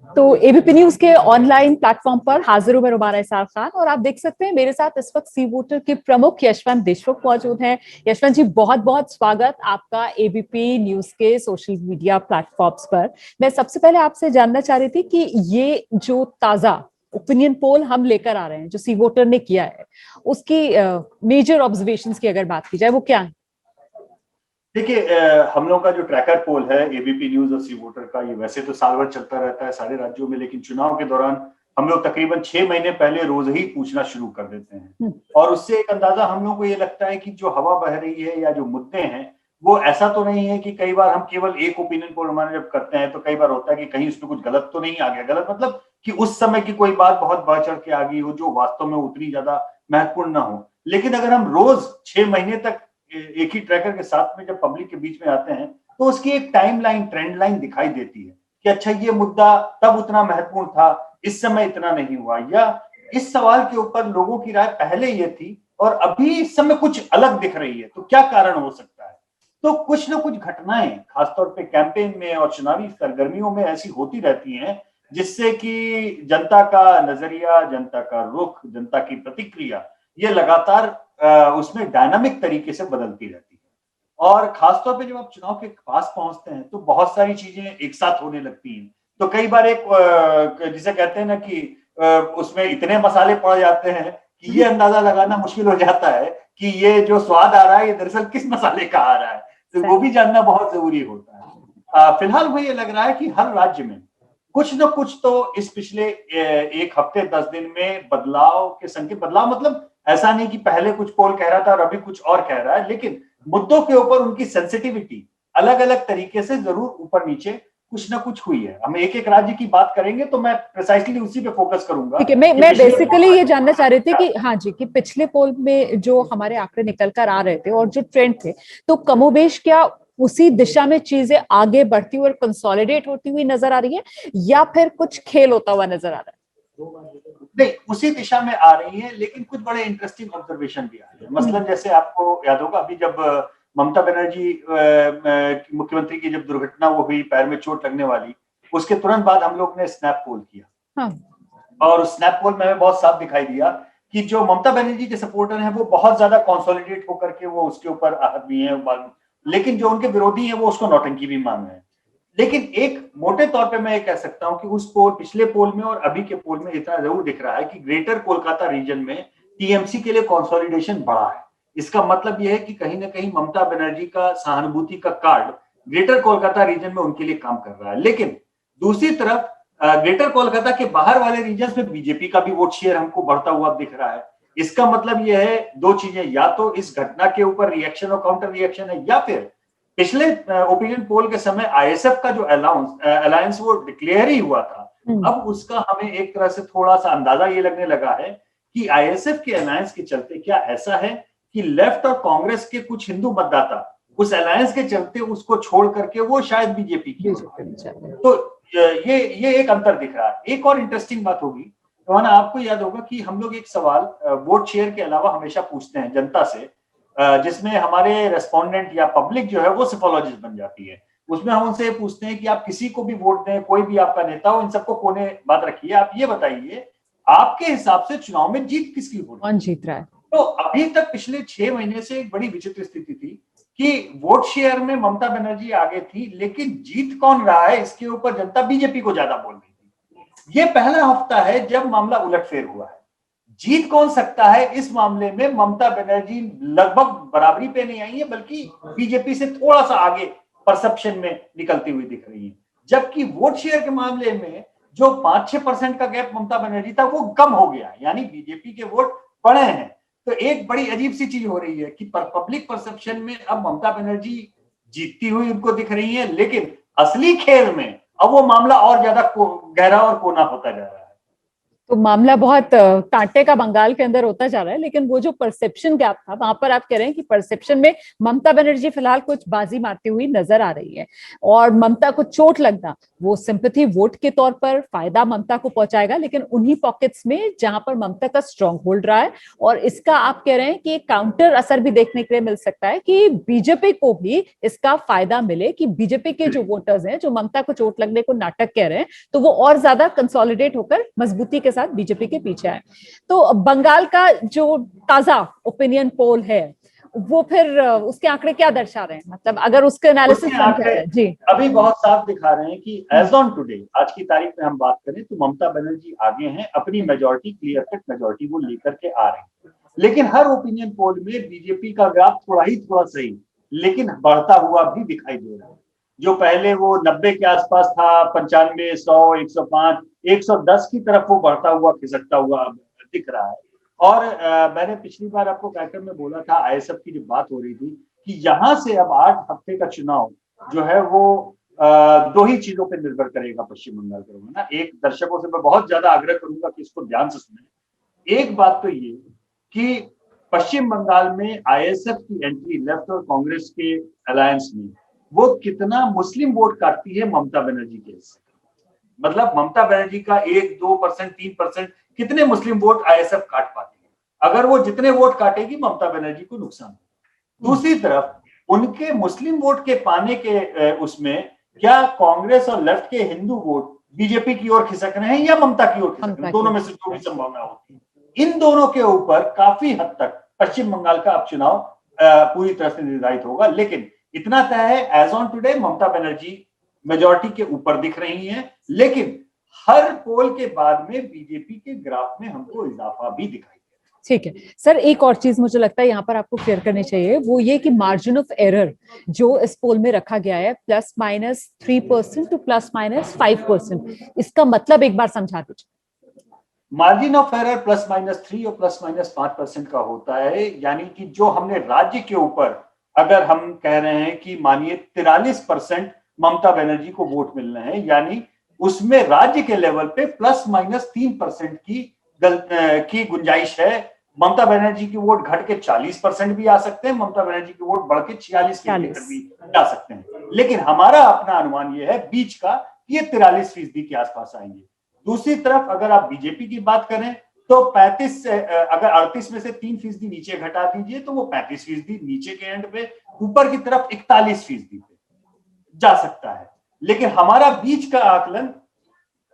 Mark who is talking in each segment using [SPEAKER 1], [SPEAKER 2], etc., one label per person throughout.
[SPEAKER 1] तो ABP news के online platform पर हाजिर हूं मैं रुमाना इसार खान, और आप देख सकते हैं मेरे साथ इस वक्त सी वोटर के प्रमुख यशवंत देशमुख मौजूद हैं। यशवंत जी, बहुत बहुत स्वागत आपका एबीपी न्यूज के सोशल मीडिया प्लेटफॉर्म्स पर। मैं सबसे पहले आपसे जानना चाह रही थी कि ये जो ताजा ओपिनियन पोल हम लेकर आ रहे हैं, जो सी वोटर ने किया है, उसकी मेजर ऑब्जर्वेशंस की अगर बात की जाए, वो क्या है?
[SPEAKER 2] देखिए, हम लोगों का जो ट्रैकर पोल है एबीपी न्यूज और सी वोटर का, ये वैसे तो साल भर चलता रहता है सारे राज्यों में, लेकिन चुनाव के दौरान हम लोग तकरीबन 6 महीने पहले रोज ही पूछना शुरू कर देते हैं। और उससे एक अंदाजा हम लोग को ये लगता है कि जो हवा बह रही है या जो मुद्दे हैं, वो ऐसा तो नहीं है कि कई बार हम केवल एक ओपिनियन पोल हमारे जब करते हैं तो कई बार होता है कि कहीं उसमें कुछ गलत तो नहीं आ गया। गलत मतलब कि उस समय की कोई बात बहुत बढ़ चढ़ के आ गई हो जो वास्तव में उतनी ज्यादा महत्वपूर्ण ना हो। लेकिन अगर हम रोज 6 महीने तक एक ही ट्रैकर के साथ में जब पब्लिक के बीच में आते हैं तो उसकी एक टाइम लाइन, ट्रेंड लाइन दिखाई देती है कि अच्छा, ये मुद्दा तब उतना महत्वपूर्ण था, इस समय इतना नहीं हुआ, या इस सवाल के ऊपर लोगों की राय पहले ये थी और अभी इस समय कुछ अलग दिख रही है, तो क्या कारण हो सकता है। तो कुछ ना कुछ घटनाएं खासतौर पे कैंपेन में और चुनावी सरगर्मियों में ऐसी होती रहती हैं जिससे कि जनता का नजरिया, जनता का रुख, जनता की प्रतिक्रिया ये लगातार उसमें डायनामिक तरीके से बदलती रहती है। और खासतौर पे जब आप चुनाव के पास पहुंचते हैं तो बहुत सारी चीजें एक साथ होने लगती हैं। तो कई बार एक जिसे कहते हैं ना कि उसमें इतने मसाले पड़ जाते हैं कि ये अंदाजा लगाना मुश्किल हो जाता है कि ये जो स्वाद आ रहा है ये दरअसल किस मसाले का आ रहा है। तो वो भी जानना बहुत जरूरी होता है। फिलहाल मुझे ये लग रहा है कि हर राज्य में कुछ न कुछ तो इस पिछले एक हफ्ते 10 दिन में बदलाव के संकेत, बदलाव मतलब ऐसा नहीं कि पहले कुछ पोल कह रहा था और अभी कुछ और कह रहा है, लेकिन मुद्दों के ऊपर उनकी सेंसिटिविटी अलग अलग तरीके से जरूर ऊपर नीचे कुछ ना कुछ हुई है। हम एक एक राज्य की बात करेंगे तो मैं प्रिसाइसली उसी पे फोकस करूंगा।
[SPEAKER 1] ठीक है, मैं बेसिकली ये जानना चाह रही थी कि हाँ जी, कि पिछले पोल में जो हमारे आंकड़े निकल कर आ रहे थे और जो ट्रेंड थे, तो कमोबेश क्या उसी दिशा में चीजें आगे बढ़ती हुई और कंसोलिडेट होती हुई नजर आ रही है, या फिर कुछ खेल होता हुआ नजर आ रहा है?
[SPEAKER 2] नहीं, उसी दिशा में आ रही है, लेकिन कुछ बड़े इंटरेस्टिंग ऑब्जर्वेशन भी आ रहे हैं। मसलन जैसे आपको याद होगा अभी जब ममता बनर्जी मुख्यमंत्री की जब दुर्घटना वो हुई, पैर में चोट लगने वाली, उसके तुरंत बाद हम लोग ने स्नैप पोल किया। हाँ। और उस स्नैप पोल में हमें बहुत साफ दिखाई दिया कि जो ममता बनर्जी के सपोर्टर हैं वो बहुत ज्यादा कंसोलिडेट होकर के वो उसके ऊपर आहत भी हैं, लेकिन जो उनके विरोधी हैं वो उसको नौटंकी भी मान रहे हैं। लेकिन एक मोटे तौर पे मैं ये कह सकता हूं कि उस पोल, पिछले पोल में और अभी के पोल में इतना जरूर दिख रहा है कि ग्रेटर कोलकाता रीजन में टीएमसी के लिए कंसोलिडेशन बढ़ा है। इसका मतलब यह है कि कहीं ना कहीं ममता बनर्जी का सहानुभूति का कार्ड ग्रेटर कोलकाता रीजन में उनके लिए काम कर रहा है। लेकिन दूसरी तरफ ग्रेटर कोलकाता के बाहर वाले रीजन में बीजेपी का भी वोट शेयर हमको बढ़ता हुआ दिख रहा है। इसका मतलब यह है दो चीजें, या तो इस घटना के ऊपर रिएक्शन और काउंटर रिएक्शन है, या फिर पिछले ओपिनियन पोल के समय आईएसएफ का जो अलायंस वो डिक्लेयर ही हुआ था, अब उसका हमें एक तरह से थोड़ा सा अंदाजा ये लगने लगा है कि आईएसएफ के अलायंस के चलते क्या ऐसा है कि लेफ्ट और कांग्रेस के कुछ हिंदू मतदाता उस अलायंस के चलते उसको छोड़ करके वो शायद बीजेपी की। तो ये एक अंतर दिख रहा है। एक और इंटरेस्टिंग बात होगी, तो आपको याद होगा कि हम लोग एक सवाल वोट शेयर के अलावा हमेशा पूछते हैं जनता से, जिसमें हमारे रेस्पोंडेंट या पब्लिक जो है वो सिफोलॉजिस्ट बन जाती है। उसमें हम उनसे पूछते हैं कि आप किसी को भी वोट दें, कोई भी आपका नेता हो, इन सबको कोने बात रखिए, आप ये बताइए आपके हिसाब से चुनाव में जीत किसकी हो,
[SPEAKER 1] कौन जीत रहा है।
[SPEAKER 2] तो अभी तक पिछले 6 महीने से एक बड़ी विचित्र स्थिति थी कि वोट शेयर में ममता बनर्जी आगे थी, लेकिन जीत कौन रहा है इसके ऊपर जनता बीजेपी को ज्यादा बोल रही थी। ये पहला हफ्ता है जब मामला उलटफेर हुआ है। जीत कौन सकता है इस मामले में, ममता बनर्जी लगभग बराबरी पे नहीं आई है, बल्कि बीजेपी से थोड़ा सा आगे परसेप्शन में निकलती हुई दिख रही है। जबकि वोट शेयर के मामले में जो 5-6% का गैप ममता बनर्जी था वो कम हो गया, यानी बीजेपी के वोट बढ़े हैं। तो एक बड़ी अजीब सी चीज हो रही है कि पब्लिक परसेप्शन में अब ममता बनर्जी जीतती हुई उनको दिख रही है, लेकिन असली खेल में अब वो मामला और ज्यादा गहरा और कोना होता जा रहा है।
[SPEAKER 1] तो मामला बहुत कांटे का बंगाल के अंदर होता जा रहा है, लेकिन वो जो परसेप्शन गैप था वहां पर आप कह रहे हैं कि परसेप्शन में ममता बनर्जी फिलहाल कुछ बाजी मारती हुई नजर आ रही है, और ममता को चोट लगना वो सिंपैथी वोट के तौर पर फायदा ममता को पहुंचाएगा, लेकिन उन्हीं पॉकेट्स में जहां पर ममता का स्ट्रांग होल्ड रहा है। और इसका आप कह रहे हैं कि एक काउंटर असर भी देखने के लिए मिल सकता है कि बीजेपी को भी इसका फायदा मिले, कि बीजेपी के जो वोटर्स हैं जो ममता को चोट लगने को नाटक कह रहे हैं, तो वो और ज्यादा कंसोलिडेट होकर मजबूती के साथ बीजेपी के पीछे आए। तो बंगाल का जो ताजा ओपिनियन पोल है वो फिर उसके आंकड़े क्या दर्शा रहे हैं, मतलब अगर उसके एनालिसिस
[SPEAKER 2] उसके आंकड़े
[SPEAKER 1] जी
[SPEAKER 2] अभी बहुत साफ दिखा रहे हैं कि एज ऑन टुडे, आज की तारीख में हम बात करें तो ममता बनर्जी आगे हैं, अपनी मेजोरिटी, क्लियर कट मेजोरिटी वो लेकर के आ रहे हैं। लेकिन हर ओपिनियन पोल में बीजेपी का ग्राफ थोड़ा सही, लेकिन बढ़ता हुआ भी दिखाई दे रहा है। जो पहले वो 90 के आसपास था, 95, 100, 105, 110 की तरफ वो बढ़ता हुआ खिसकता हुआ दिख रहा है। और मैंने पिछली बार आपको कार्यक्रम में बोला था, आईएसएफ की जब बात हो रही थी, कि यहां से अब 8 हफ्ते का चुनाव जो है वो दो ही चीजों पर निर्भर करेगा पश्चिम बंगाल का ना। एक, दर्शकों से मैं बहुत ज्यादा आग्रह करूंगा कि इसको ध्यान से सुने। एक बात तो ये कि पश्चिम बंगाल में आईएसएफ की एंट्री लेफ्ट और कांग्रेस के अलायंस में वो कितना मुस्लिम वोट काटती है ममता बनर्जी के हिस्से। मतलब ममता बनर्जी का 1-2%, 3% कितने मुस्लिम वोट आईएसएफ काट पाती है। अगर वो जितने वोट काटेगी ममता बनर्जी को नुकसान। दूसरी तरफ उनके मुस्लिम वोट के पाने के उसमें क्या कांग्रेस और लेफ्ट के हिंदू वोट बीजेपी की ओर खिसक रहे हैं या ममता की ओर खिसक रहे हैं, दोनों में से जो भी संभावना होती है। इन दोनों के ऊपर काफी हद तक पश्चिम बंगाल का अब चुनाव पूरी तरह से निर्धारित होगा। लेकिन इतना तय है, as on today Mamata Banerjee majority के ऊपर दिख रही हैं, लेकिन हर पोल के बाद में बीजेपी के ग्राफ में हमको इजाफा भी दिखाई।
[SPEAKER 1] ठीक है सर, एक और चीज मुझे लगता है यहाँ पर आपको क्लियर करनी चाहिए, वो ये कि मार्जिन ऑफ एरर जो इस पोल में रखा गया है +-3% टू +-5%, इसका मतलब एक बार समझा दीजिए।
[SPEAKER 2] मार्जिन ऑफ एरर +-3 और +-5% का होता है, यानी कि जो हमने राज्य के ऊपर, अगर हम कह रहे हैं कि मानिए 43% ममता बनर्जी को वोट मिल रहे हैं, यानी उसमें राज्य के लेवल पे +-3% की गुंजाइश है। ममता बनर्जी की वोट घट के 40% भी आ सकते हैं, ममता बनर्जी की वोट बढ़ के 46% भी जा सकते हैं। लेकिन हमारा अपना अनुमान यह है बीच का, ये 43% के आसपास आएंगे। दूसरी तरफ अगर आप बीजेपी की बात करें तो 35 से, अगर 38 में से 3% नीचे घटा दीजिए तो वो 35% नीचे के एंड पे, ऊपर की तरफ 41% पे जा सकता है। लेकिन हमारा बीच का आकलन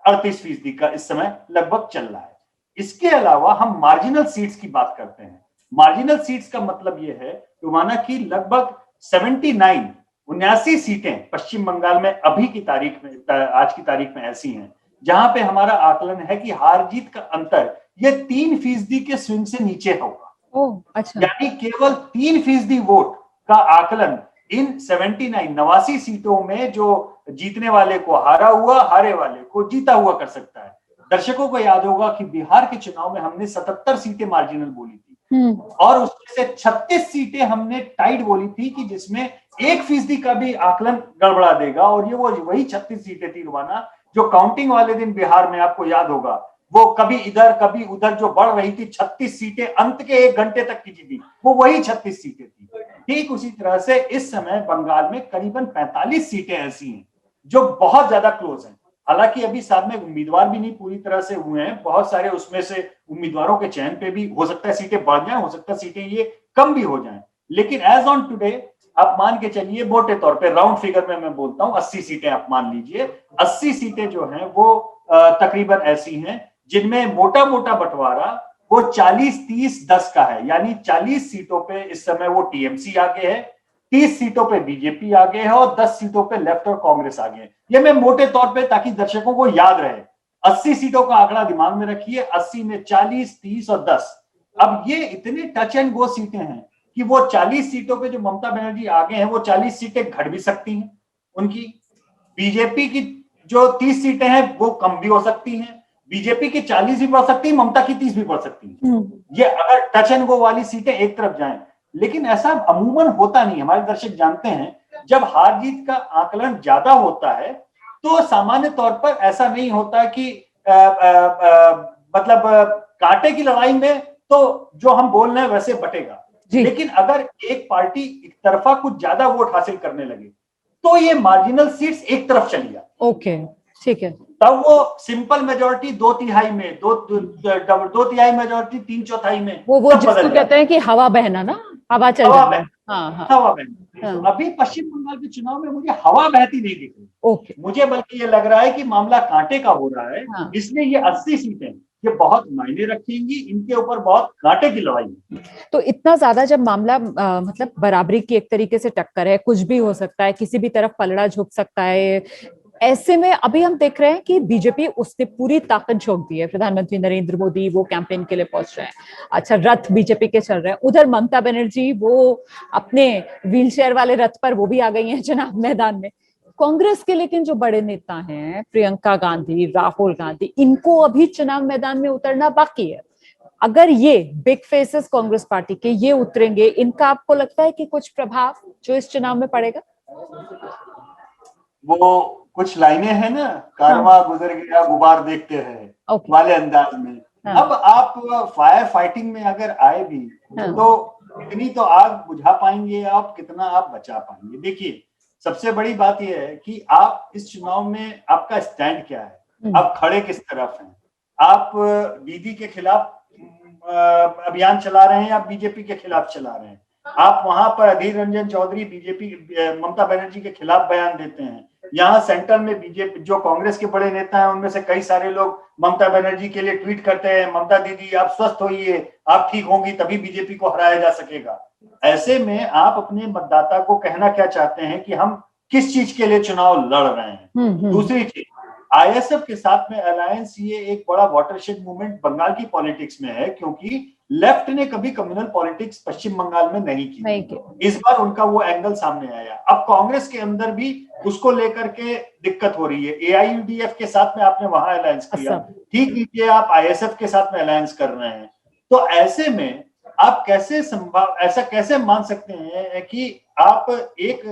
[SPEAKER 2] 38% का इस समय लगभग चल रहा है। इसके अलावा हम मार्जिनल सीट्स की बात करते हैं। मार्जिनल सीट्स का मतलब यह है कि माना कि लगभग 79 सीटें पश्चिम बंगाल में अभी की तारीख में, आज की तारीख में ऐसी हैं जहां पे हमारा आकलन है कि हार जीत का अंतर ये 3% के स्विंग से नीचे होगा। अच्छा। यानी केवल 3% वोट का आकलन इन 89 सीटों में जो जीतने वाले को हारा हुआ, हारे वाले को जीता हुआ कर सकता है। दर्शकों को याद होगा कि बिहार के चुनाव में हमने 77 सीटें मार्जिनल बोली थी और उसमें से 36 सीटें हमने टाइट बोली थी कि जिसमें 1% का भी आकलन गड़बड़ा देगा, और ये वो वही 36 सीटें थी रुबाना, जो काउंटिंग वाले दिन बिहार में आपको याद होगा वो कभी इधर कभी उधर जो बढ़ रही थी। 36 सीटें अंत के 1 घंटे तक की जीती, वो वही 36 सीटें थी। ठीक उसी तरह से इस समय बंगाल में करीबन 45 सीटें ऐसी हैं जो बहुत ज्यादा क्लोज हैं। हालांकि अभी साथ में उम्मीदवार भी नहीं पूरी तरह से हुए हैं, बहुत सारे उसमें से उम्मीदवारों के चयन पे भी हो सकता है सीटें बढ़ जाएं, हो सकता है सीटें ये कम भी हो जाएं। लेकिन एज ऑन टुडे आप मान के चलिए, मोटे तौर पे राउंड फिगर में मैं बोलता हूं 80 सीटें आप मान लीजिए। 80 सीटें जो हैं वो तकरीबन ऐसी हैं जिनमें मोटा मोटा बंटवारा वो 40-30-10 का है, यानी 40 सीटों पे इस समय वो टीएमसी आगे है, 30 सीटों पे बीजेपी आगे है और 10 सीटों पे लेफ्ट और कांग्रेस आगे है। ये मैं मोटे तौर पे, ताकि दर्शकों को याद रहे, 80 सीटों का आंकड़ा दिमाग में रखिए, 80 में 40, 30 और 10। अब ये इतने टच एंड गो सीटें हैं कि वो 40 सीटों पे जो ममता बनर्जी आगे हैं वो 40 सीटें घट भी सकती हैं उनकी। बीजेपी की जो 30 सीटें हैं वो कम भी हो सकती हैं, बीजेपी की 40 भी बढ़ सकती है, ममता की 30 भी बढ़ सकती है। ये अगर टच एंड गो वाली सीटें एक तरफ जाएं, लेकिन ऐसा अमूमन होता नहीं। हमारे दर्शक जानते हैं जब हार जीत का आकलन ज्यादा होता है तो सामान्य तौर पर ऐसा नहीं होता कि मतलब कांटे की लड़ाई में तो जो हम बोल रहे हैं वैसे बटेगा, लेकिन अगर एक पार्टी एक तरफा कुछ ज्यादा वोट हासिल करने लगे तो ये मार्जिनल सीट्स एक तरफ चली जाए।
[SPEAKER 1] ओके, ठीक है।
[SPEAKER 2] तब वो सिंपल मेजोरिटी 2/3 में, दो तिहाई मेजोरिटी 3/4 में,
[SPEAKER 1] वो जिसको कहते हैं कि हवा बहना ना, हवा चल जाए। हाँ हाँ,
[SPEAKER 2] हवा बहना। हाँ। तो अभी पश्चिम बंगाल के चुनाव में मुझे हवा बहती नहीं दिख रही।
[SPEAKER 1] ओके,
[SPEAKER 2] मुझे बल्कि ये लग रहा है कि मामला कांटे का हो रहा है। हाँ। इसलिए ये 80 सीटें ये बहुत मायने रखेंगी, इनके ऊपर बहुत कांटे की लड़ाई है।
[SPEAKER 1] तो इतना ज्यादा जब मामला मतलब बराबरी की एक तरीके से टक्कर है, कुछ भी हो सकता है, किसी भी तरफ पलड़ा झुक सकता है, ऐसे में अभी हम देख रहे हैं कि बीजेपी उसने पूरी ताकत झोंक दी है। प्रधानमंत्री नरेंद्र मोदी वो कैंपेन के लिए पहुंच रहे हैं, अच्छा रथ बीजेपी के चल रहे हैं, उधर ममता बनर्जी वो अपने व्हीलचेयर वाले रथ पर वो भी आ गई हैं चुनाव मैदान में। कांग्रेस के लेकिन जो बड़े नेता हैं, प्रियंका गांधी, राहुल गांधी, इनको अभी चुनाव मैदान में उतरना बाकी है। अगर ये बिग फेसेस कांग्रेस पार्टी के ये उतरेंगे, इनका आपको लगता है कि कुछ प्रभाव जो इस चुनाव में पड़ेगा?
[SPEAKER 2] वो कुछ लाइनें हैं ना, कारवां गुजर गया गुबार देखते हैं वाले अंदाज में। अब आप फायर फाइटिंग में अगर आए भी तो कितनी तो आग बुझा पाएंगे आप, कितना आप बचा पाएंगे? देखिए, सबसे बड़ी बात यह है कि आप इस चुनाव में आपका स्टैंड क्या है, आप खड़े किस तरफ हैं? आप दीदी के खिलाफ अभियान चला रहे हैं या बीजेपी के खिलाफ चला रहे हैं? आप वहां पर अधीर रंजन चौधरी बीजेपी ममता बनर्जी के खिलाफ बयान देते हैं, यहाँ सेंट्रल में बीजेपी जो कांग्रेस के बड़े नेता हैं उनमें से कई सारे लोग ममता बनर्जी के लिए ट्वीट करते हैं, ममता दीदी आप स्वस्थ होइए, आप ठीक होंगी तभी बीजेपी को हराया जा सकेगा। ऐसे में आप अपने मतदाता को कहना क्या चाहते हैं कि हम किस चीज के लिए चुनाव लड़ रहे हैं? दूसरी चीज, आईएसएफ के साथ में अलायंस, ये एक बड़ा वाटरशेड मूवमेंट बंगाल की पॉलिटिक्स में है, क्योंकि लेफ्ट ने कभी कम्युनल पॉलिटिक्स पश्चिम बंगाल में नहीं की। इस बार उनका वो एंगल सामने आया। अब कांग्रेस के अंदर भी उसको लेकर के दिक्कत हो रही है। एआईयूडीएफ के साथ में आपने वहां अलायंस किया, ठीक कीजिए, आप आईएसएफ के साथ में अलायंस कर रहे हैं। तो ऐसे में आप ऐसा कैसे मान सकते हैं कि आप एक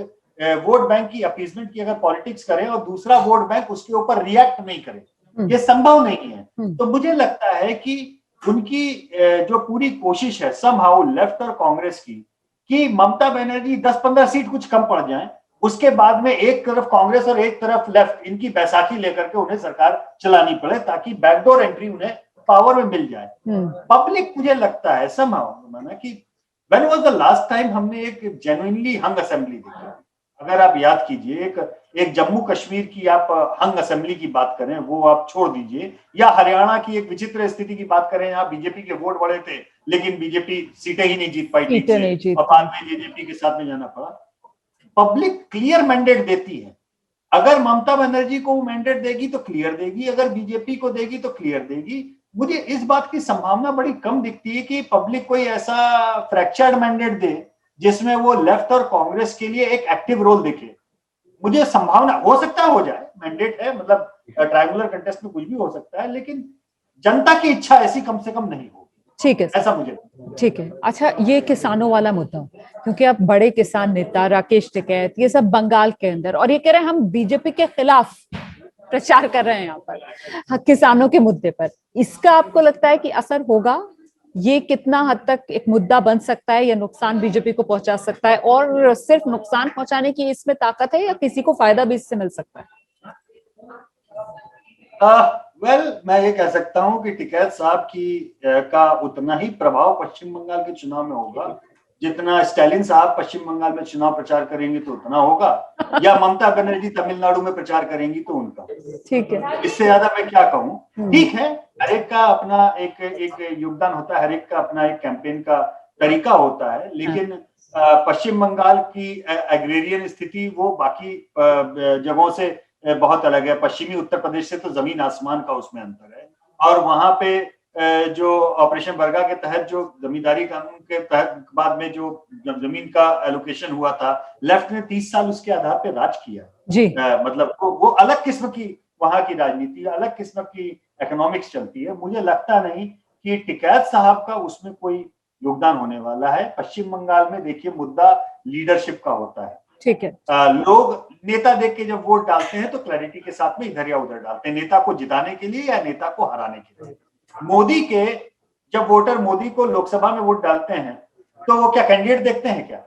[SPEAKER 2] वोट बैंक की अपीजमेंट की अगर पॉलिटिक्स करें और दूसरा वोट बैंक उसके ऊपर रिएक्ट नहीं करे? ये संभव नहीं है। तो मुझे लगता है कि उनकी जो पूरी कोशिश है समहाउ लेफ्ट और कांग्रेस की, कि ममता बनर्जी 10-15 सीट कुछ कम पड़ जाए, उसके बाद में एक तरफ कांग्रेस और एक तरफ लेफ्ट इनकी बैसाखी लेकर के उन्हें सरकार चलानी पड़े, ताकि बैकडोर एंट्री उन्हें पावर में मिल जाए। पब्लिक, मुझे लगता है समहाउ माना कि when was the last time हमने एक जेन्युइनली हंग असेंबली देखी? अगर आप याद कीजिए, एक जम्मू कश्मीर की आप हंग असेंबली की बात करें, वो आप छोड़ दीजिए, या हरियाणा की एक विचित्र स्थिति की बात करें, यहाँ बीजेपी के वोट बड़े थे लेकिन बीजेपी सीटें ही नहीं जीत पाई थी और बाद में जेजेपी के साथ में जाना पड़ा। पब्लिक क्लियर मैंडेट देती है। अगर ममता बनर्जी को मैंडेट देगी तो क्लियर देगी, अगर बीजेपी को देगी तो क्लियर देगी। मुझे इस बात की संभावना बड़ी कम दिखती है कि पब्लिक कोई ऐसा फ्रैक्चर्ड मैंडेट दे जिसमें वो लेफ्ट और कांग्रेस के लिए एक एक्टिव रोल देखे। मुझे संभावना, हो सकता हो जाए, मैंडेट है, मतलब ट्रायंगुलर कंटेस्ट में कुछ भी हो सकता है, लेकिन जनता की इच्छा ऐसी कम से कम नहीं होगी।
[SPEAKER 1] ठीक है,
[SPEAKER 2] ऐसा मुझे
[SPEAKER 1] ठीक है। अच्छा, ये किसानों वाला मुद्दा, क्योंकि अब बड़े किसान नेता राकेश टिकैत ये सब बंगाल के अंदर, और ये कह रहे हैं हम बीजेपी के खिलाफ प्रचार कर रहे हैं यहाँ पर किसानों के मुद्दे पर, इसका आपको लगता है कि असर होगा? ये कितना हद तक एक मुद्दा बन सकता है या नुकसान बीजेपी को पहुंचा सकता है? और सिर्फ नुकसान पहुंचाने की इसमें ताकत है या किसी को फायदा भी इससे मिल सकता है?
[SPEAKER 2] मैं ये कह सकता हूं कि टिकैत साहब का उतना ही प्रभाव पश्चिम बंगाल के चुनाव में होगा जितना स्टालिन साहब पश्चिम बंगाल में चुनाव प्रचार करेंगे तो उतना होगा, या ममता बनर्जी तमिलनाडु में प्रचार करेंगी तो उनका। ठीक है, इससे ज्यादा मैं क्या कहूँ। ठीक है, हर एक का अपना एक योगदान होता है, हर एक का अपना एक कैंपेन का तरीका होता है, लेकिन पश्चिम बंगाल की एग्रेरियन स्थिति वो बाकी जगहों से बहुत अलग है। पश्चिमी उत्तर प्रदेश से तो जमीन आसमान का उसमें अंतर है। और वहां पे जो ऑपरेशन बरगा के तहत जो जमींदारी कानून के तहत बाद में जो जमीन का एलोकेशन हुआ था, लेफ्ट ने 30 साल उसके आधार पे राज किया जी। मतलब वो अलग किस्म की वहां की राजनीति, अलग किस्म की इकोनॉमिक्स चलती है। मुझे लगता नहीं कि टिकैत साहब का उसमें कोई योगदान होने वाला है। पश्चिम बंगाल में देखिए मुद्दा लीडरशिप का होता है। ठीक है, लोग नेता देख के जब वोट डालते हैं तो क्लैरिटी के साथ में इधर या उधर डालते हैं, नेता को जिताने के लिए या नेता को हराने के लिए। मोदी के, जब वोटर मोदी को लोकसभा में वोट डालते हैं तो वो क्या कैंडिडेट देखते हैं क्या?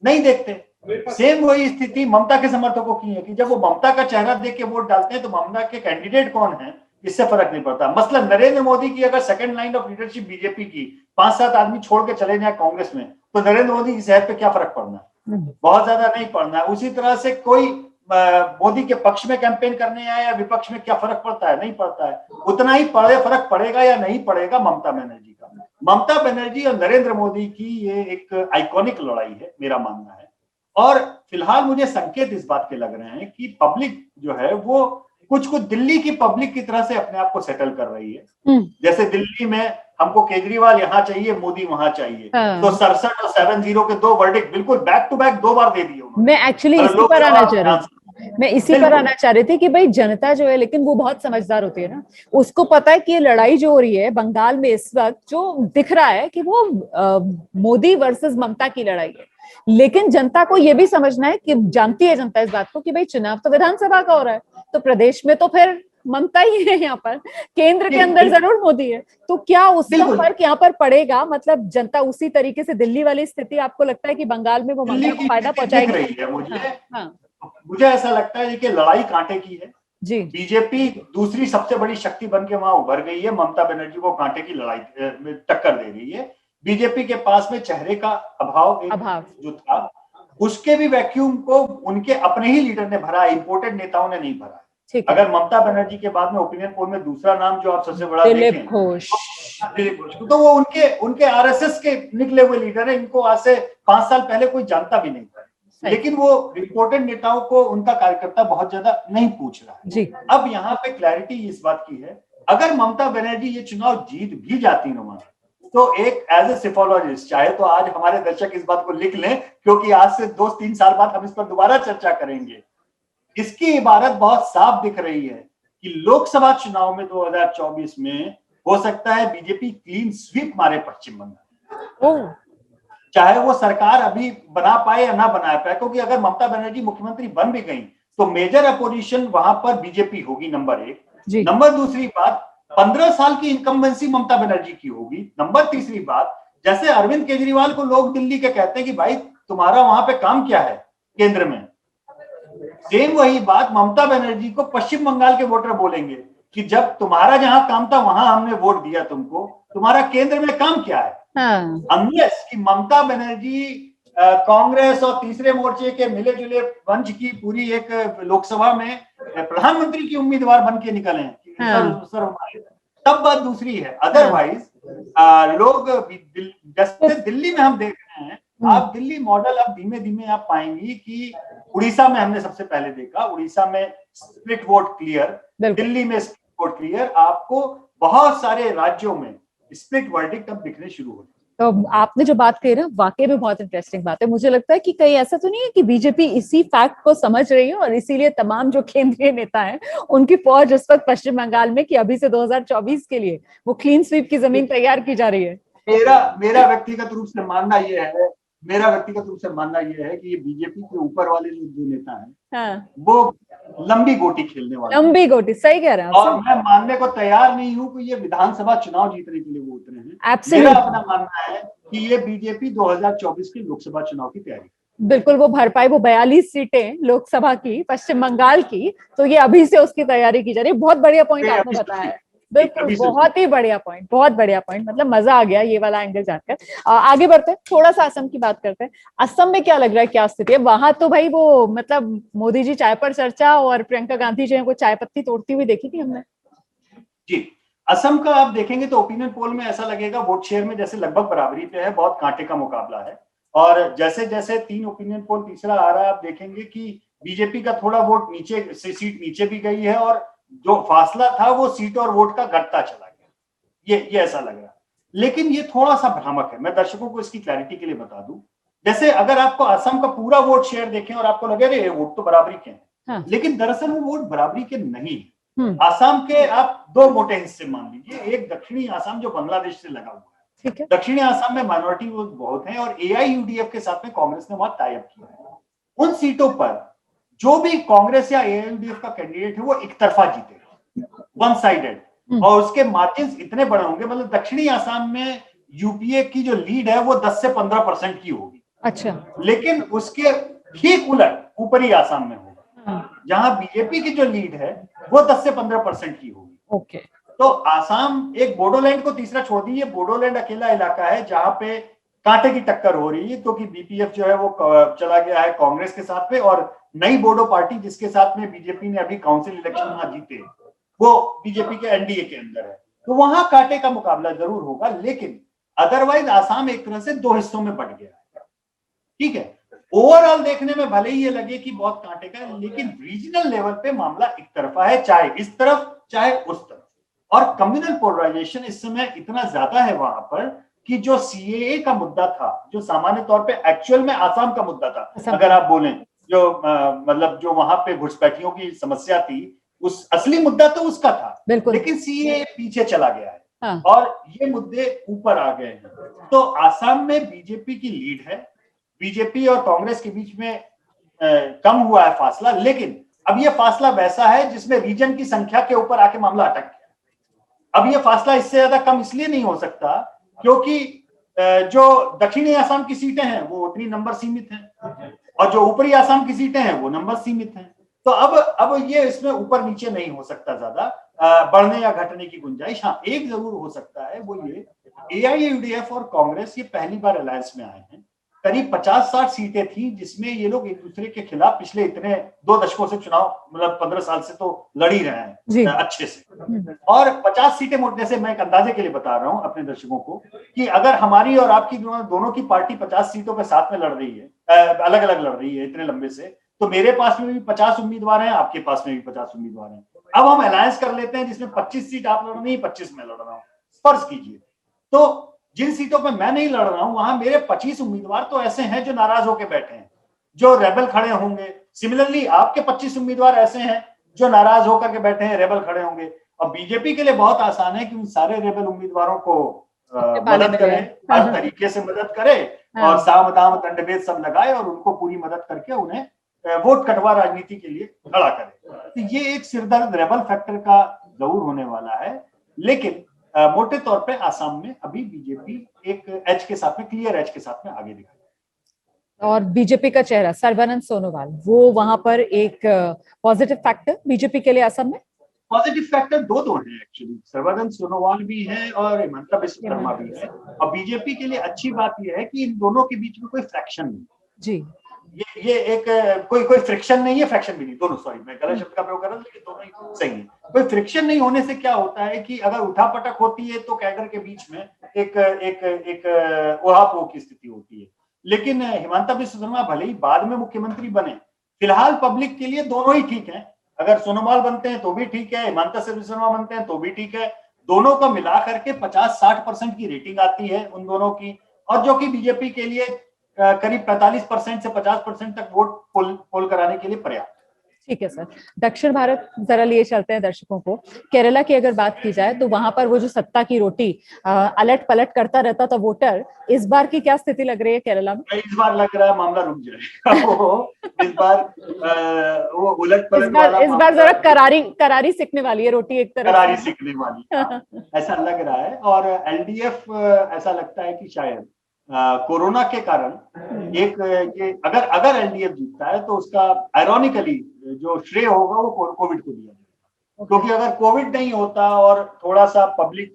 [SPEAKER 2] नहीं देखते। सेम वही स्थिति ममता के समर्थकों की है कि जब वो ममता का चेहरा देख के वोट डालते हैं तो ममता के कैंडिडेट कौन है इससे फर्क नहीं पड़ता। मसलन नरेंद्र मोदी की अगर second line of leadership BJP की 5-7 आदमी छोड़ के चले जाए कांग्रेस में, तो नरेंद्र मोदी की सेहत पे क्या फर्क पड़ना है? बहुत ज्यादा नहीं पड़ना है। उसी तरह से कोई मोदी के पक्ष में कैंपेन करने आए या विपक्ष में क्या फर्क पड़ता है? नहीं पड़ता है। उतना ही फर्क पड़ेगा या नहीं पड़ेगा ममता बनर्जी का। ममता बनर्जी और नरेंद्र मोदी की ये एक आइकॉनिक लड़ाई है, मेरा मानना है। और फिलहाल मुझे संकेत इस बात के लग रहे हैं कि पब्लिक जो है वो कुछ दिल्ली की पब्लिक की तरह से अपने आप को सेटल कर रही है। जैसे दिल्ली में हमको केजरीवाल यहाँ चाहिए, मोदी वहां चाहिए, तो 67 और 70 के 2 वर्डिक्ट बिल्कुल बैक टू बैक 2 बार दे दिए उन्होंने।
[SPEAKER 1] मैं एक्चुअली इसी पर आना चाह रही थी कि भाई जनता जो है, लेकिन वो बहुत समझदार होती है ना, उसको पता है कि ये लड़ाई जो हो रही है बंगाल में इस वक्त, जो दिख रहा है कि वो मोदी वर्सेस ममता की लड़ाई है। लेकिन जनता को ये भी समझना है कि जानती है जनता इस बात को कि भाई चुनाव तो विधानसभा का हो रहा है, तो प्रदेश में तो फिर ममता ही है, यहाँ पर केंद्र के अंदर जरूर मोदी है। तो क्या उसका फर्क यहाँ पर पड़ेगा? मतलब जनता उसी तरीके से दिल्ली वाली स्थिति आपको लगता है कि बंगाल में वो ममता को फायदा पहुंचाएगी?
[SPEAKER 2] मुझे ऐसा लगता है कि लड़ाई कांटे की है
[SPEAKER 1] जी।
[SPEAKER 2] बीजेपी दूसरी सबसे बड़ी शक्ति बन के वहां उभर गई है, ममता बनर्जी को कांटे की लड़ाई में टक्कर दे रही है। बीजेपी के पास में चेहरे का अभाव जो था, उसके भी वैक्यूम को उनके अपने ही लीडर ने भरा, इंपोर्टेड नेताओं ने नहीं भरा। अगर ममता बनर्जी के बाद में ओपिनियन पोल में दूसरा नाम जो आप सबसे बड़ा
[SPEAKER 1] दिलीप घोष,
[SPEAKER 2] तो वो उनके आरएसएस के निकले हुए लीडर है। इनको आज से 5 साल पहले कोई जानता भी नहीं था, लेकिन वो रिपोर्टेड नेताओं को उनका कार्यकर्ता बहुत ज्यादा नहीं पूछ रहा है जी। अब यहाँ पे क्लैरिटी इस बात की है, अगर ममता बनर्जी ये चुनाव जीत भी जाती है तो एक एज ए सिफोलॉजिस्ट, चाहे तो आज हमारे दर्शक इस बात को लिख लें, क्योंकि आज से 2-3 साल बाद हम इस पर दोबारा चर्चा करेंगे। इसकी इबारत बहुत साफ दिख रही है कि लोकसभा चुनाव में 2024 में हो सकता है बीजेपी क्लीन स्वीप मारे पश्चिम बंगाल, चाहे वो सरकार अभी बना पाए या ना बना पाए, क्योंकि अगर ममता बनर्जी मुख्यमंत्री बन भी गई तो मेजर अपोजिशन वहां पर बीजेपी होगी, नंबर 1। नंबर दूसरी बात, 15 साल की इनकम्बेंसी ममता बनर्जी की होगी। नंबर तीसरी बात, जैसे अरविंद केजरीवाल को लोग दिल्ली के कहते हैं कि भाई तुम्हारा वहां पे काम क्या है केंद्र में, सेम वही बात ममता बनर्जी को पश्चिम बंगाल के वोटर बोलेंगे कि जब तुम्हारा जहां काम था वहां हमने वोट दिया तुमको, तुम्हारा केंद्र में काम क्या है। अनलेस कि ममता बनर्जी कांग्रेस और तीसरे मोर्चे के मिले जुले मंच की पूरी एक लोकसभा में प्रधानमंत्री की उम्मीदवार बन के निकले, तब बात दूसरी है। अदरवाइज लोग जैसे दिल्ली में हम देख रहे हैं, आप दिल्ली मॉडल अब धीमे धीमे आप पाएंगी कि उड़ीसा में हमने सबसे पहले देखा, उड़ीसा में स्प्लिट वोट क्लियर, दिल्ली में स्प्लिट वोट क्लियर, आपको बहुत सारे राज्यों में स्प्लिट वर्डिक्ट अब दिखने शुरू हो।
[SPEAKER 1] तो आपने जो बात कही ना, वाकई में बहुत इंटरेस्टिंग बात है। मुझे लगता है कि कहीं ऐसा तो नहीं है कि बीजेपी इसी फैक्ट को समझ रही है और इसीलिए तमाम जो केंद्रीय नेता हैं उनकी पहुंच इस वक्त पश्चिम बंगाल में कि अभी से 2024 के लिए वो क्लीन स्वीप की जमीन तैयार की जा रही है।
[SPEAKER 2] मेरा व्यक्तिगत रूप से मानना यह है कि ये बीजेपी के ऊपर वाले जो नेता हैं वो लंबी गोटी खेलने वाले,
[SPEAKER 1] लंबी गोटी, सही कह रहे हैं।
[SPEAKER 2] और मैं मानने को तैयार नहीं हूं कि ये विधानसभा चुनाव जीतने के लिए वो उतरे हैं। मेरा अपना मानना है कि ये बीजेपी 2024 की लोकसभा चुनाव की तैयारी,
[SPEAKER 1] बिल्कुल वो भर पाए, वो 42 सीटें लोकसभा की पश्चिम बंगाल की, तो ये अभी से उसकी तैयारी की जा रही है। बहुत बढ़िया पॉइंट आपने बताया है, बिल्कुल बहुत ही बढ़िया पॉइंट, बहुत बढ़िया पॉइंट। मतलब मजा आ गया ये वाला एंगल जानकर। आगे बढ़ते हैं, थोड़ा सा असम की बात करते हैं। असम में क्या लग रहा है, क्या स्थिति है वहां? तो भाई वो मतलब मोदी जी चाय पर चर्चा और प्रियंका गांधी जो है वो चाय पत्ती तोड़ती हुई देखी थी हमने
[SPEAKER 2] जी। असम का आप देखेंगे तो ओपिनियन पोल में ऐसा लगेगा वोट शेयर में जैसे लगभग बराबरी पे है, बहुत कांटे का मुकाबला है। और जैसे जैसे 3 ओपिनियन पोल तीसरा आ रहा है, आप देखेंगे कि बीजेपी का थोड़ा वोट नीचे से, सीट नीचे भी गई है और जो फासला था वो सीट और वोट का घटता चला गया, ये ऐसा लग रहा है। लेकिन ये थोड़ा सा भ्रामक है, मैं दर्शकों को इसकी क्लैरिटी के लिए बता दूं। जैसे अगर आपको असम का पूरा वोट शेयर देखें और आपको लगे अरे वोट तो बराबरी के हैं, लेकिन दरअसल वो वोट बराबरी के नहीं है। असम के आप 2 मोटे हिस्से मान लीजिए, एक दक्षिणी असम जो बांग्लादेश से लगा हुआ है, दक्षिणी असम में माइनॉरिटी वोट बहुत है और एआईयूडीएफ के साथ में कांग्रेस ने वहां टाई अप किया है। उन सीटों पर जो भी कांग्रेस या एआईयूडीएफ का कैंडिडेट है वो एक तरफा जीतेगा, वन साइडेड। और उसके मार्जिन इतने बड़े होंगे, मतलब दक्षिणी आसाम में यूपीए की जो लीड है वो 10 से 15% की होगी।
[SPEAKER 1] अच्छा।
[SPEAKER 2] लेकिन उसके ठीक उलट ऊपरी आसाम में होगा, जहां बीजेपी की जो लीड है वो 10 से 15% की होगी।
[SPEAKER 1] ओके।
[SPEAKER 2] तो आसाम, एक बोडोलैंड को तीसरा छोड़ दीजिए, बोडोलैंड अकेला इलाका है जहां पे कांटे की टक्कर हो रही है, क्योंकि बीपीएफ जो है वो चला गया है कांग्रेस के साथ में, और नई बोडो पार्टी जिसके साथ में बीजेपी ने अभी काउंसिल इलेक्शन वहां जीते वो बीजेपी के एनडीए के अंदर है। तो वहां कांटे का मुकाबला जरूर होगा, लेकिन अदरवाइज आसाम एक तरह से दो हिस्सों में बंट गया है। ठीक है, ओवरऑल देखने में भले ही ये लगे कि बहुत कांटे का है, लेकिन रीजनल लेवल पे मामला एक तरफा है, चाहे इस तरफ चाहे उस तरफ। और कम्युनल पोलराइजेशन इस समय इतना ज्यादा है वहां पर कि जो सीएए का मुद्दा था, जो सामान्य तौर पे एक्चुअल में आसाम का मुद्दा था, अगर आप बोलें, जो मतलब जो वहां पे घुसपैठियों की समस्या थी, उस असली मुद्दा तो उसका था, लेकिन सीएए पीछे चला गया है। हाँ। और ये मुद्दे ऊपर आ गए हैं। तो आसाम में बीजेपी की लीड है, बीजेपी और कांग्रेस के बीच में कम हुआ है फासला, लेकिन अब ये फासला वैसा है जिसमें रीजन की संख्या के ऊपर आके मामला अटक गया। अब ये फासला इससे ज्यादा कम इसलिए नहीं हो सकता क्योंकि जो दक्षिणी आसाम की सीटें हैं वो उतनी नंबर सीमित हैं, और जो ऊपरी आसाम की सीटें हैं वो नंबर सीमित हैं। तो अब ये इसमें ऊपर नीचे नहीं हो सकता ज्यादा, बढ़ने या घटने की गुंजाइश। हाँ, एक जरूर हो सकता है, वो ये एआईयूडीएफ और कांग्रेस ये पहली बार अलायंस में आए हैं। करीब 50-60 सीटें थी जिसमें ये लोग एक दूसरे के खिलाफ पिछले इतने 2 दशकों से चुनाव, मतलब 15 साल से तो लड़ ही रहे हैं अच्छे से। और 50 सीटें मोटने से, मैं एक अंदाजे के लिए बता रहा हूं अपने दर्शकों को, कि अगर हमारी और आपकी दोनों की पार्टी 50 सीटों पे साथ में लड़ रही है, अलग अलग लड़ रही है इतने लंबे से, तो मेरे पास में भी 50 उम्मीदवार हैं, आपके पास में भी 50 उम्मीदवार हैं। अब हम अलायंस कर लेते हैं जिसमें 25 सीट आप लड़ रही है, 25 में लड़ रहा हूं, फर्ज कीजिए। तो जिन सीटों पे मैं नहीं लड़ रहा हूं वहां मेरे 25 उम्मीदवार तो ऐसे हैं जो नाराज होकर बैठे हैं, जो रेबल खड़े होंगे। सिमिलरली आपके 25 उम्मीदवार ऐसे हैं जो नाराज होकर के बैठे हैं, रेबल खड़े होंगे। और बीजेपी के लिए बहुत आसान है कि उन सारे रेबल उम्मीदवारों को मदद करे, हर तरीके से मदद करे, और साम दाम दंडभेद सब लगाए और उनको पूरी मदद करके उन्हें वोट कटवा राजनीति के लिए खड़ा करे। तो ये एक सिरदर्द रेबल फैक्टर का जरूर होने वाला है, लेकिन मोटे तौर पे आसाम में अभी बीजेपी एक एज के साथ में, क्लियर एज के साथ में आगे दिखा।
[SPEAKER 1] और बीजेपी का चेहरा सर्बानंद सोनोवाल, वो वहां पर एक पॉजिटिव फैक्टर बीजेपी के लिए असम में।
[SPEAKER 2] पॉजिटिव फैक्टर दो हैं एक्चुअली, सर्बानंद सोनोवाल भी है और हिमंता बिस्वा शर्मा भी है। और बीजेपी के लिए अच्छी बात यह है कि इन दोनों के बीच में कोई फ्रैक्शन नहीं
[SPEAKER 1] जी,
[SPEAKER 2] ये एक कोई फ्रिक्शन नहीं है, फ्रैक्शन भी नहीं, दोनों, सॉरी मैं गलत शब्द का प्रयोग कर रहा हूं, लेकिन दोनों ही सही है। कोई फ्रिक्शन नहीं होने से क्या होता है कि अगर उठापटक होती है तो कैडर के बीच में एक एक एक उहापोह की स्थिति होती है। लेकिन हिमंता बिस्वा शर्मा भले ही बाद में मुख्यमंत्री बने, फिलहाल पब्लिक के लिए दोनों ही ठीक है। अगर सोनोवाल बनते हैं तो भी ठीक है, हिमंता बिस्वा शर्मा बनते हैं तो भी ठीक है। दोनों का मिला करके 50-60% की रेटिंग आती है उन दोनों की, और जो कि बीजेपी के लिए करीब 45% से 50% तक वोट पोल कराने के लिए पर्याप्त।
[SPEAKER 1] ठीक है सर, दक्षिण भारत जरा लिए चलते हैं दर्शकों को। केरला की अगर बात की जाए तो वहां पर वो जो सत्ता की रोटी अलट पलट करता रहता था वोटर, इस बार की क्या स्थिति लग रही है केरला में?
[SPEAKER 2] इस बार लग रहा है मामला रुक जाएगा। इस बार वो उलट पलट वाला,
[SPEAKER 1] इस बार जरा करारी सिकने वाली है रोटी, एक तरह
[SPEAKER 2] करारी सिकने वाली ऐसा लग रहा है। और एलडीएफ ऐसा लगता है कि शायद कोरोना के कारण एक ये अगर एलडीएफ जीतता है तो उसका आयरॉनिकली जो श्रेय होगा वो कोविड को दिया जाएगा। क्योंकि अगर कोविड नहीं होता और थोड़ा सा पब्लिक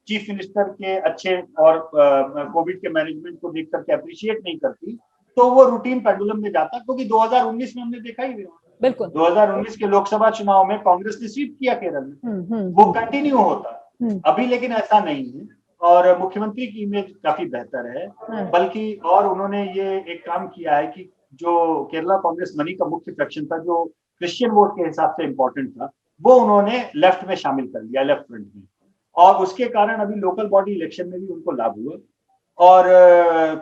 [SPEAKER 2] चीफ मिनिस्टर के अच्छे और कोविड के मैनेजमेंट को देख करके अप्रिशिएट नहीं करती, तो वो रूटीन पेंडुलम में जाता। क्योंकि 2019 में हमने देखा ही,
[SPEAKER 1] बिल्कुल
[SPEAKER 2] 2019 के लोकसभा चुनाव में कांग्रेस ने स्वीप किया केरल में, वो कंटिन्यू होता। अभी लेकिन ऐसा नहीं है, और मुख्यमंत्री की इमेज काफी बेहतर है। बल्कि और उन्होंने ये एक काम किया है कि जो केरला कांग्रेस मनी का मुख्य फ्रैक्शन था, जो क्रिश्चियन वोट के हिसाब से इंपॉर्टेंट था, वो उन्होंने लेफ्ट में शामिल कर लिया, लेफ्ट फ्रंट में। और उसके कारण अभी लोकल बॉडी इलेक्शन में भी उनको लाभ हुआ। और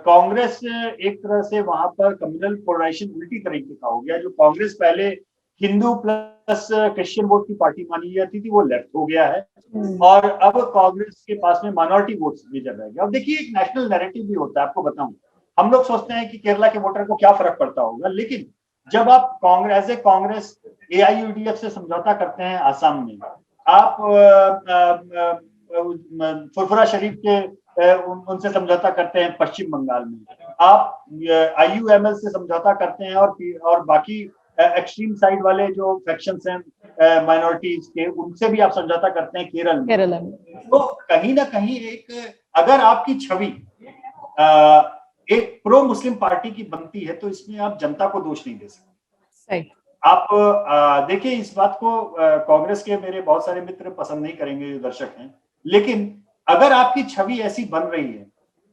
[SPEAKER 2] कांग्रेस एक तरह से वहां पर कम्युनल पोलराइजेशन उल्टी तरीके का हो गया। जो कांग्रेस पहले हिंदू प्लस क्रिश्चियन वोट की पार्टी मानी जाती थी, वो लेफ्ट हो गया है। और अब कांग्रेस के पास में माइनॉरिटी वोट्स मेजर रह गया। अब देखिए, एक नेशनल नैरेटिव भी होता है, आपको बताऊं, हम लोग सोचते हैं कि केरला के वोटर को क्या फर्क पड़ता होगा, लेकिन जब आप कांग्रेस एआईयूडीएफ से समझौता करते हैं आसाम में, आप फुरफुरा शरीफ के उनसे समझौता करते हैं पश्चिम बंगाल में, आप IUML से समझौता करते हैं और बाकी एक्सट्रीम साइड वाले जो फैक्शंस हैं माइनॉरिटीज के, उनसे भी आप समझौता करते हैं केरल में। तो कहीं ना कहीं अगर आपकी छवि एक प्रो मुस्लिम पार्टी की बनती है तो इसमें आप जनता को दोष नहीं दे सकते। आप देखिए, इस बात को कांग्रेस के मेरे बहुत सारे मित्र पसंद नहीं करेंगे जो दर्शक हैं, लेकिन अगर आपकी छवि ऐसी बन रही है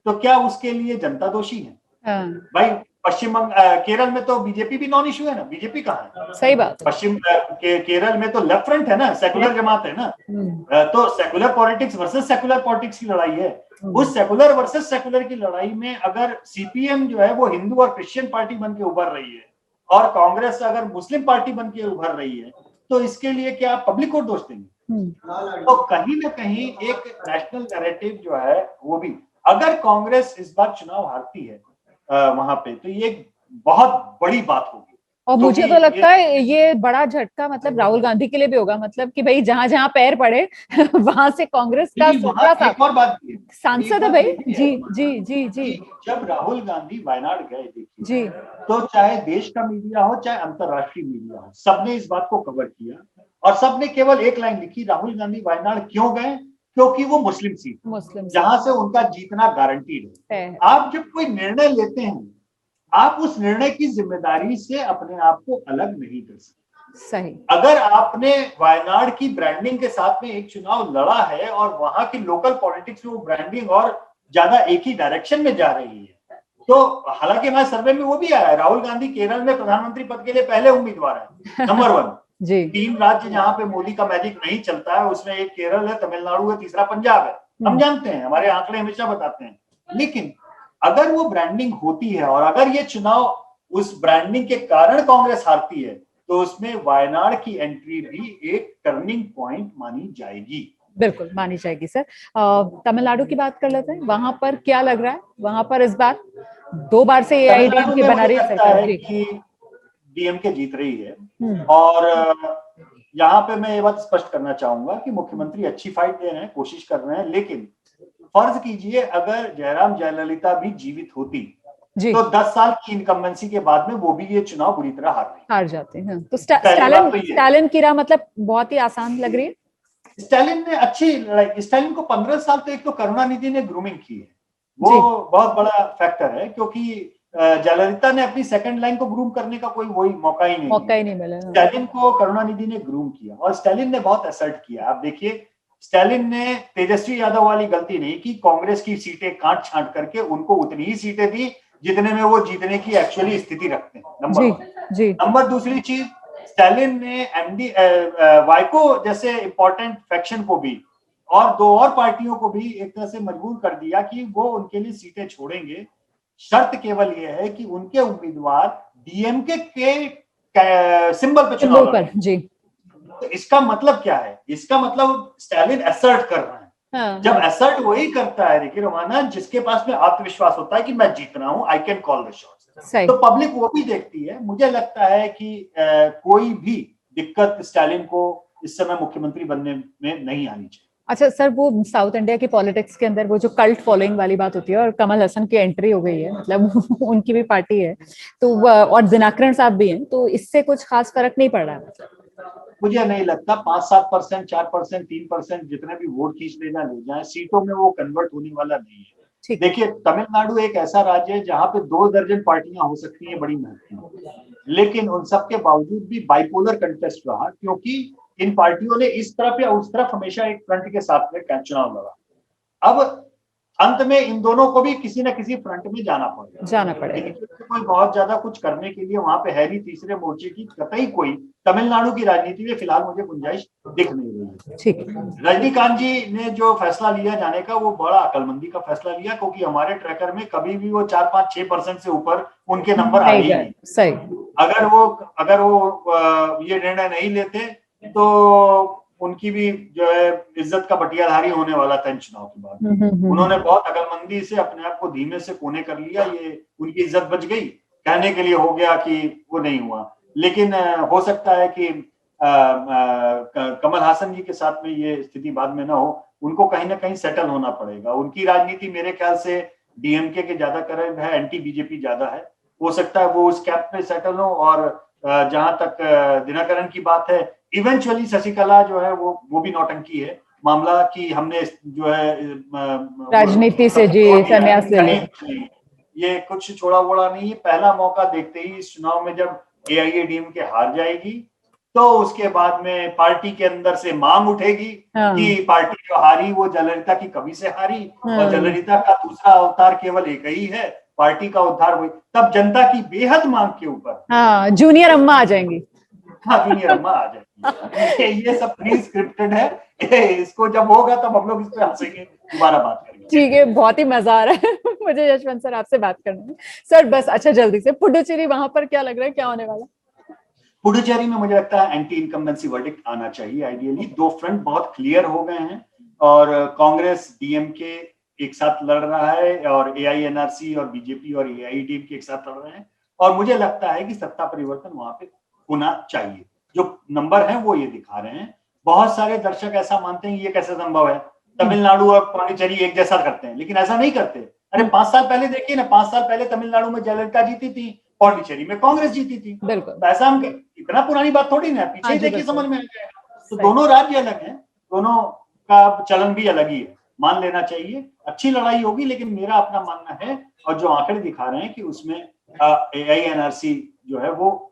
[SPEAKER 2] तो क्या उसके लिए जनता दोषी है? भाई केरल में तो बीजेपी भी नॉन इश्यू है ना, बीजेपी कहाँ है?
[SPEAKER 1] सही बात।
[SPEAKER 2] केरल में तो लेफ्ट फ्रंट है ना, सेकुलर जमात है ना, तो secular politics versus secular politics की लड़ाई है। उस सेकुलर वर्सेस सेकुलर की लड़ाई में अगर CPM जो है वो हिंदू और क्रिश्चियन पार्टी बन के उभर रही है और कांग्रेस अगर मुस्लिम पार्टी बन के उभर रही है, तो इसके लिए क्या पब्लिक को दोष देंगे? तो कहीं ना कहीं एक नेशनल नैरेटिव जो है वो भी, अगर कांग्रेस इस बार चुनाव हारती है वहां पे, तो ये एक बहुत बड़ी बात होगी।
[SPEAKER 1] और मुझे तो लगता है ये बड़ा झटका मतलब राहुल गांधी के लिए भी होगा, मतलब कि भाई जहां जहां पैर पड़े वहां से कांग्रेस का
[SPEAKER 2] एक और बात
[SPEAKER 1] सांसद है भाई। जी जी जी जी।
[SPEAKER 2] जब राहुल गांधी वायनाड गए, देखिए
[SPEAKER 1] जी,
[SPEAKER 2] तो चाहे देश का मीडिया हो चाहे अंतरराष्ट्रीय मीडिया हो, सबने इस बात को कवर किया और सबने केवल एक लाइन लिखी, राहुल गांधी वायनाड क्यों गए? क्योंकि वो मुस्लिम सीट जहां से उनका जीतना गारंटीड है। आप जब कोई निर्णय लेते हैं, आप उस निर्णय की जिम्मेदारी से अपने आप को अलग नहीं कर सकते।
[SPEAKER 1] सही। अगर
[SPEAKER 2] आपने वायनाड की ब्रांडिंग के साथ में एक चुनाव लड़ा है और वहां की लोकल पॉलिटिक्स में वो ब्रांडिंग और ज्यादा एक ही डायरेक्शन में जा रही है, तो हालांकि हमारे सर्वे में वो भी आया है, राहुल गांधी केरल में प्रधानमंत्री पद के लिए पहले उम्मीदवार है, नंबर 1।
[SPEAKER 1] जी।
[SPEAKER 2] 3 राज्य जहां पे मोदी का मैजिक नहीं चलता है, उसमें एक केरल है, तमिलनाडु है, तीसरा पंजाब है। हम जानते हैं, हमारे आंकड़े हमेशा बताते हैं। लेकिन अगर वो ब्रांडिंग होती है और अगर ये चुनाव उस ब्रांडिंग के कारण कांग्रेस हारती है, तो उसमें वायनाड की एंट्री भी एक टर्निंग पॉइंट मानी जाएगी।
[SPEAKER 1] बिल्कुल मानी जाएगी सर। तमिलनाडु की बात कर लेते हैं, वहां पर क्या लग रहा है? वहां पर इस बार 2 बार से AIADMK बना रही है सरकार
[SPEAKER 2] कि DMK जीत रही है। और यहाँ पे मैं ये बात स्पष्ट करना चाहूंगा कि मुख्यमंत्री अच्छी फाइट दे रहे हैं, कोशिश कर रहे हैं, लेकिन फर्ज कीजिए अगर जयराम जयललिता भी जीवित होती तो 10 साल की इनकम्बेंसी के बाद में वो भी ये चुनाव बुरी तरह हार जाते हैं।
[SPEAKER 1] तो स्टालिन की राह मतलब बहुत ही आसान लग रही है।
[SPEAKER 2] स्टालिन ने अच्छी लड़ाई, स्टालिन को 15 साल तो एक तो करुणानिधि ने ग्रूमिंग की है, वो बहुत बड़ा फैक्टर है, क्योंकि जयललिता ने अपनी सेकंड लाइन को ग्रूम करने का कोई वही मौका ही नहीं मिला। स्टालिन को करुणानिधि ने ग्रूम किया और स्टालिन ने बहुत असर्ट किया। आप देखिए, स्टालिन ने तेजस्वी यादव वाली गलती नहीं की, कांग्रेस की सीटें काट छांट करके उनको उतनी ही सीटें दी जितने में वो जीतने की एक्चुअली स्थिति रखते हैं, नंबर दूसरी चीज, स्टालिन ने वाइको जैसे इंपॉर्टेंट फैक्शन को भी और 2 और पार्टियों को भी एक तरह से मजबूर कर दिया कि वो उनके लिए सीटें छोड़ेंगे। शर्त केवल यह है कि उनके उम्मीदवार DMK के सिंबल पे चुनाव लड़ें। जी। तो इसका मतलब क्या है? इसका मतलब स्टालिन असर्ट कर रहा है। जब असर्ट वही करता है, देखिए रोमाना, जिसके पास में आत्मविश्वास होता है कि मैं जीत रहा हूं, I can call the shots, तो पब्लिक वो भी देखती है। मुझे लगता है कि कोई भी दिक्कत स्टालिन को इस समय मुख्यमंत्री बनने में नहीं आनी चाहिए।
[SPEAKER 1] अच्छा सर, वो साउथ इंडिया की पॉलिटिक्स के अंदर वो जो कल्ट फॉलोइंग वाली बात होती है और कमल हसन की एंट्री हो गई है, मतलब उनकी भी पार्टी है तो और दिनाकरण साहब भी हैं, तो इससे कुछ खास फर्क नहीं पड़ रहा है?
[SPEAKER 2] मुझे नहीं लगता। 5-7%, 4%, 3% जितने भी वोट खींच ले जाए, सीटों में वो कन्वर्ट होने वाला नहीं है। देखिए, तमिलनाडु एक ऐसा राज्य है जहां पे 2 दर्जन पार्टियां हो सकती हैं बड़ी महत्वपूर्ण, लेकिन उन सबके बावजूद भी बाइपोलर कंटेस्ट रहा, क्योंकि इन पार्टियों ने इस तरफ या उस तरफ हमेशा एक फ्रंट के साथ में चुनाव लड़ा। अब अंत में इन दोनों को भी किसी न किसी फ्रंट में जाना पड़ेगा। कोई बहुत ज्यादा कुछ करने के लिए वहां पे है नहीं, तीसरे मोर्चे की कतई कोई तमिलनाडु की राजनीति में फिलहाल मुझे गुंजाइश दिख नहीं रही है। रजनीकांत जी ने जो फैसला लिया जाने का, वो बड़ा अकलमंदी का फैसला लिया, क्योंकि हमारे ट्रैकर में कभी भी वो 4-5-6% से ऊपर उनके नंबर आए ही नहीं।
[SPEAKER 1] सही।
[SPEAKER 2] अगर वो ये निर्णय नहीं लेते तो उनकी भी जो है इज्जत का बटियाधारी होने वाला था इन चुनाव के बाद। उन्होंने बहुत अकलमंदी से अपने आप को धीमे से कोने कर लिया, ये उनकी इज्जत बच गई, कहने के लिए हो गया कि वो नहीं हुआ। लेकिन हो सकता है कि कमल हासन जी के साथ में ये स्थिति बाद में ना हो, उनको कहीं ना कहीं सेटल होना पड़ेगा। उनकी राजनीति मेरे ख्याल से डीएमके के ज्यादा करीब है, एंटी बीजेपी ज्यादा है। हो सकता है वो उस कैंप में सेटल हो। और जहां तक दिनकरन की बात है, इवेंचुअली शशिकला जो है वो भी नौटंकी है मामला कि हमने जो है
[SPEAKER 1] राजनीति से जी संन्यास ले लिया।
[SPEAKER 2] ये कुछ छोड़ा वोड़ा नहीं है। पहला मौका देखते ही इस चुनाव में जब एआईएडीएमके हार जाएगी तो उसके बाद में पार्टी के अंदर से मांग उठेगी कि पार्टी जो हारी वो जयललिता की कमी से हारी, और जयललिता का दूसरा अवतार केवल एक ही है, पार्टी का उद्धार हुई। तब जनता की बेहद मांग के ऊपर
[SPEAKER 1] जूनियर अम्मा आ जाएंगी।
[SPEAKER 2] जूनियर अम्मा आ जाएंगी। ये सब प्री स्क्रिप्टेड है। इसको जब होगा तब हम लोग इस पे हंसेंगे, दोबारा बात करेंगे।
[SPEAKER 1] ठीक है, बहुत ही मजा आ रहा है मुझे यशवंत सर आपसे बात करने में। सर बस अच्छा जल्दी से पुडुचेरी, वहां पर क्या लग रहा है, क्या होने वाला?
[SPEAKER 2] पुडुचेरी में मुझे लगता है एंटी इनकम्बेंसी वर्डिक्ट आना चाहिए। आइडियली दो फ्रंट बहुत क्लियर हो गए हैं और कांग्रेस डीएमके एक साथ लड़ रहा है और एआईएनआरसी और बीजेपी और एआईडीएमके एक साथ लड़ रहे हैं। और मुझे लगता है कि सत्ता परिवर्तन वहां पे होना चाहिए। जो नंबर है वो ये दिखा रहे हैं। बहुत सारे दर्शक ऐसा मानते हैं ये कैसे संभव है, तमिलनाडु और पांडिचेरी एक जैसा करते हैं, लेकिन ऐसा नहीं करते। अरे 5 साल पहले देखिए ना, 5 साल पहले तमिलनाडु में जयललिता जीती थी, पांडिचेरी में कांग्रेस जीती थी।
[SPEAKER 1] बिल्कुल
[SPEAKER 2] ऐसा हम इतना पुरानी बात थोड़ी ना, पीछे ही देखिए समझ में आ जाएगा। तो दोनों राज्य अलग हैं, दोनों का चलन भी अलग ही है, मान लेना चाहिए। अच्छी लड़ाई होगी, लेकिन मेरा अपना मानना है और जो आंकड़े दिखा रहे हैं कि उसमें एआईएनआरसी जो है वो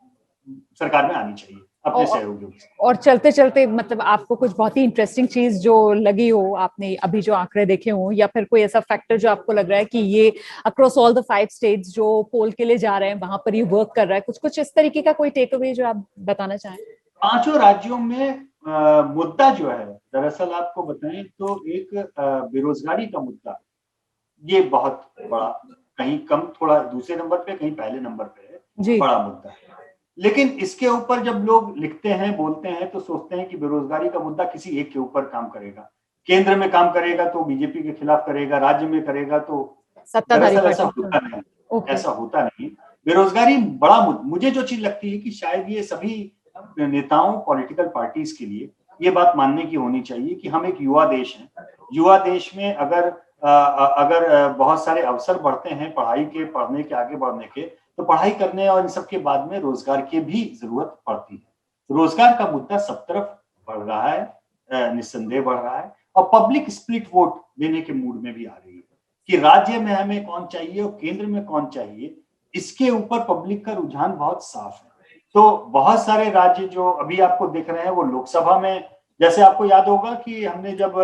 [SPEAKER 2] सरकार में आनी चाहिए अपने सहयोगियों के साथ। और
[SPEAKER 1] चलते चलते मतलब आपको कुछ बहुत ही इंटरेस्टिंग चीज जो लगी हो, आपने अभी जो आंकड़े देखे हो, या फिर कोई ऐसा फैक्टर जो आपको लग रहा है कि ये अक्रॉस ऑल द 5 स्टेट्स जो पोल के लिए जा रहे हैं वहां पर ये वर्क कर रहा है, कुछ इस तरीके का कोई टेक अवे जो आप बताना चाहें?
[SPEAKER 2] 5 राज्यों में मुद्दा जो है, दरअसल आपको बताएं तो एक बेरोजगारी का मुद्दा, ये बहुत बड़ा, कहीं कम थोड़ा दूसरे नंबर पे, कहीं पहले नंबर पे है, बड़ा मुद्दा है। लेकिन इसके ऊपर जब लोग लिखते हैं, बोलते हैं, तो सोचते हैं कि बेरोजगारी का मुद्दा किसी एक के ऊपर काम करेगा, केंद्र में काम करेगा तो बीजेपी के खिलाफ करेगा, राज्य में करेगा तो
[SPEAKER 1] सत्ताधारी।
[SPEAKER 2] ऐसा होता नहीं, ऐसा होता नहीं। बेरोजगारी बड़ा मुद्दा। मुझे जो चीज लगती है कि शायद ये सभी नेताओं, पॉलिटिकल पार्टीज के लिए ये बात मानने की होनी चाहिए कि हम एक युवा देश हैं। युवा देश में अगर बहुत सारे अवसर बढ़ते हैं पढ़ाई के, पढ़ने के, आगे बढ़ने के, तो पढ़ाई करने और इन सब के बाद में रोजगार की भी जरूरत पड़ती है। रोजगार का मुद्दा सब तरफ बढ़ रहा है, निस्संदेह बढ़ रहा है। और पब्लिक स्प्लिट वोट देने के मूड में भी आ रही है कि राज्य में हमें कौन चाहिए और केंद्र में कौन चाहिए, इसके ऊपर पब्लिक का रुझान बहुत साफ है। तो बहुत सारे राज्य जो अभी आपको दिख रहे हैं वो लोकसभा में, जैसे आपको याद होगा कि हमने जब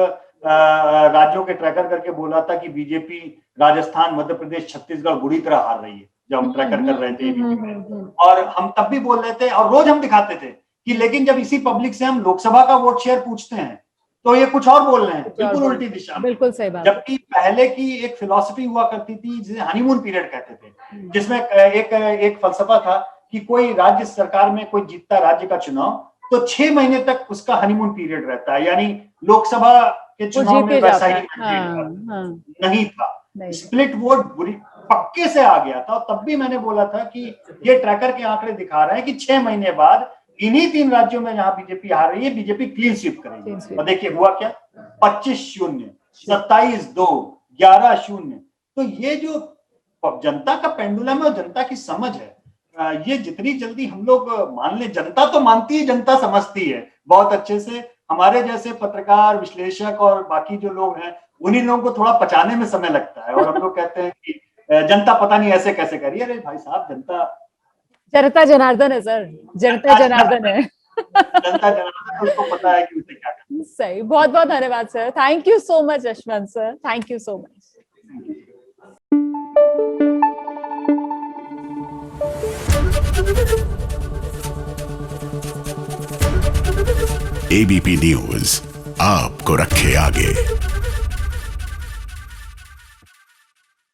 [SPEAKER 2] राज्यों के ट्रैकर करके बोला था कि बीजेपी राजस्थान, मध्य प्रदेश, छत्तीसगढ़ बुरी तरह हार रही है, जब हम ट्रैकर कर रहे थे, और हम तब भी बोल रहे थे और रोज हम दिखाते थे कि लेकिन जब इसी पब्लिक से हम लोकसभा का वोट शेयर पूछते हैं तो ये कुछ और बोल रहे हैं, बिल्कुल उल्टी दिशा में।
[SPEAKER 1] बिल्कुल सही बात।
[SPEAKER 2] जबकि पहले की एक फिलॉसफी हुआ करती थी जिसे हनीमून पीरियड कहते थे, जिसमें एक फलसफा था कि कोई राज्य सरकार में कोई जीतता राज्य का चुनाव तो 6 महीने तक उसका हनीमून पीरियड रहता है, यानी लोकसभा के चुनाव में वैसा ही नहीं था। स्प्लिट वोट बुरी पक्के से आ गया था। और तब भी मैंने बोला था कि ये ट्रैकर के आंकड़े दिखा रहे हैं कि 6 महीने बाद इन्हीं 3 राज्यों में जहां बीजेपी हार रही है, बीजेपी क्लीन स्वीप करेगी। और देखिए हुआ क्या, 25-0, 27-2, 11-0। तो ये जो जनता का पेंडुलम है और जनता की समझ है, ये जितनी जल्दी हम लोग मान ले, जनता तो मानती है, जनता समझती है बहुत अच्छे से। हमारे जैसे पत्रकार, विश्लेषक और बाकी जो लोग हैं, उन्हीं लोगों को थोड़ा पचाने में समय लगता है। और हम लोग कहते हैं कि जनता पता नहीं ऐसे कैसे करी। अरे भाई साहब, जनता
[SPEAKER 1] जनार्दन है सर, जनता जनार्दन है।
[SPEAKER 2] जनता जनार्दन, उसको पता है कि उसे क्या करना।
[SPEAKER 1] सही, बहुत बहुत धन्यवाद sir. Thank you so much Yashwant sir, thank you so much.
[SPEAKER 3] ABP news आपको रखे आगे।